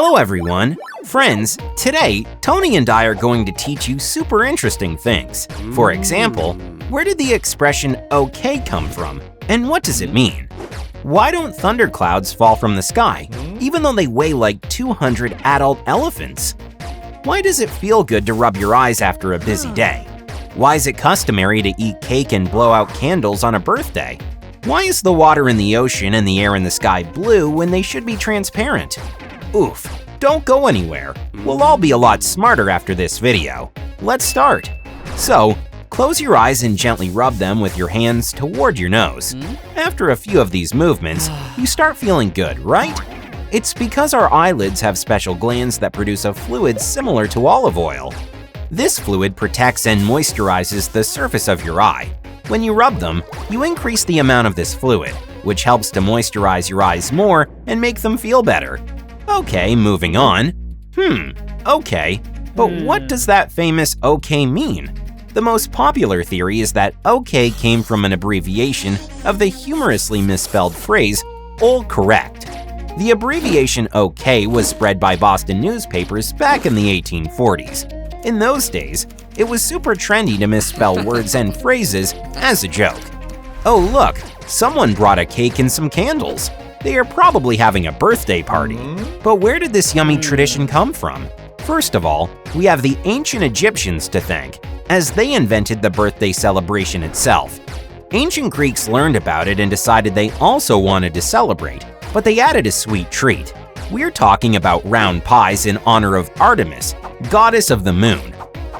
Hello everyone! Friends, today, Tony and I are going to teach you super interesting things. For example, where did the expression "okay" come from? And what does it mean? Why don't thunderclouds fall from the sky, even though they weigh like 200 adult elephants? Why does it feel good to rub your eyes after a busy day? Why is it customary to eat cake and blow out candles on a birthday? Why is the water in the ocean and the air in the sky blue when they should be transparent? Oof, don't go anywhere. We'll all be a lot smarter after this video. Let's start. So, close your eyes and gently rub them with your hands toward your nose. After a few of these movements, you start feeling good, right? It's because our eyelids have special glands that produce a fluid similar to olive oil. This fluid protects and moisturizes the surface of your eye. When you rub them, you increase the amount of this fluid, which helps to moisturize your eyes more and make them feel better. Okay, moving on. Okay, but what does that famous "okay" mean? The most popular theory is that "okay" came from an abbreviation of the humorously misspelled phrase, "all correct." The abbreviation "okay" was spread by Boston newspapers back in the 1840s. In those days, it was super trendy to misspell words and phrases as a joke. Oh look, someone brought a cake and some candles. They are probably having a birthday party. But where did this yummy tradition come from? First of all, we have the ancient Egyptians to thank, as they invented the birthday celebration itself. Ancient Greeks learned about it and decided they also wanted to celebrate, but they added a sweet treat. We're talking about round pies in honor of Artemis, goddess of the moon.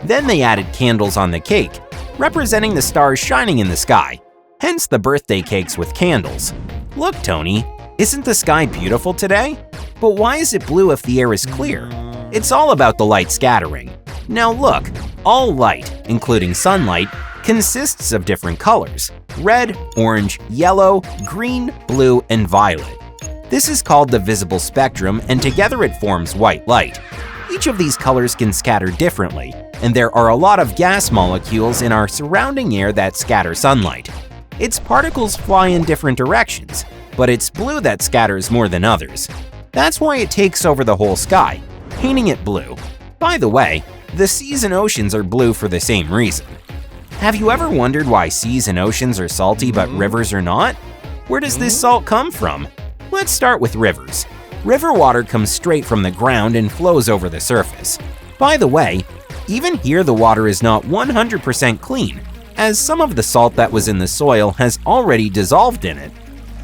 Then they added candles on the cake, representing the stars shining in the sky, hence the birthday cakes with candles. Look, Tony, isn't the sky beautiful today? But why is it blue if the air is clear? It's all about the light scattering. Now look, all light, including sunlight, consists of different colors: red, orange, yellow, green, blue, and violet. This is called the visible spectrum, and together it forms white light. Each of these colors can scatter differently, and there are a lot of gas molecules in our surrounding air that scatter sunlight. Its particles fly in different directions, but it's blue that scatters more than others. That's why it takes over the whole sky, painting it blue. By the way, the seas and oceans are blue for the same reason. Have you ever wondered why seas and oceans are salty but rivers are not? Where does this salt come from? Let's start with rivers. River water comes straight from the ground and flows over the surface. By the way, even here the water is not 100% clean, as some of the salt that was in the soil has already dissolved in it.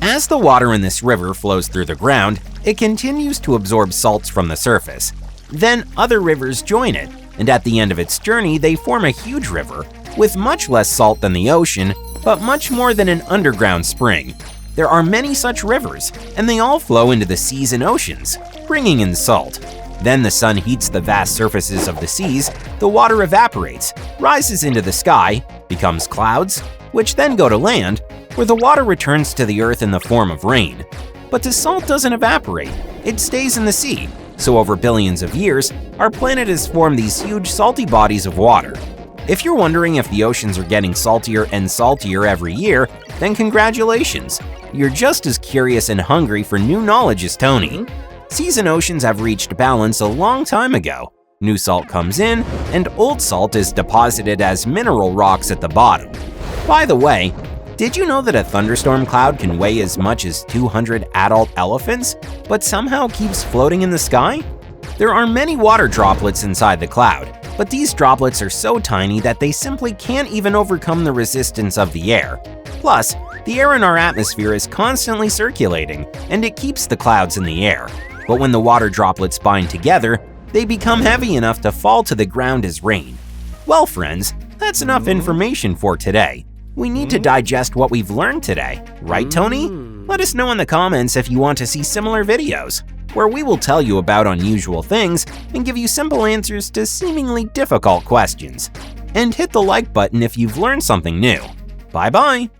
As the water in this river flows through the ground, it continues to absorb salts from the surface. Then other rivers join it, and at the end of its journey they form a huge river, with much less salt than the ocean, but much more than an underground spring. There are many such rivers, and they all flow into the seas and oceans, bringing in salt. Then the sun heats the vast surfaces of the seas, the water evaporates, rises into the sky, becomes clouds, which then go to land, where the water returns to the earth in the form of rain. But the salt doesn't evaporate, it stays in the sea. So over billions of years, our planet has formed these huge salty bodies of water. If you're wondering if the oceans are getting saltier and saltier every year, then congratulations! You're just as curious and hungry for new knowledge as Tony. Seas and oceans have reached balance a long time ago. New salt comes in, and old salt is deposited as mineral rocks at the bottom. By the way, did you know that a thunderstorm cloud can weigh as much as 200 adult elephants, but somehow keeps floating in the sky? There are many water droplets inside the cloud, but these droplets are so tiny that they simply can't even overcome the resistance of the air. Plus, the air in our atmosphere is constantly circulating, and it keeps the clouds in the air. But when the water droplets bind together, they become heavy enough to fall to the ground as rain. Well, friends, that's enough information for today. We need to digest what we've learned today, right, Tony? Let us know in the comments if you want to see similar videos, where we will tell you about unusual things and give you simple answers to seemingly difficult questions. And hit the like button if you've learned something new. Bye-bye!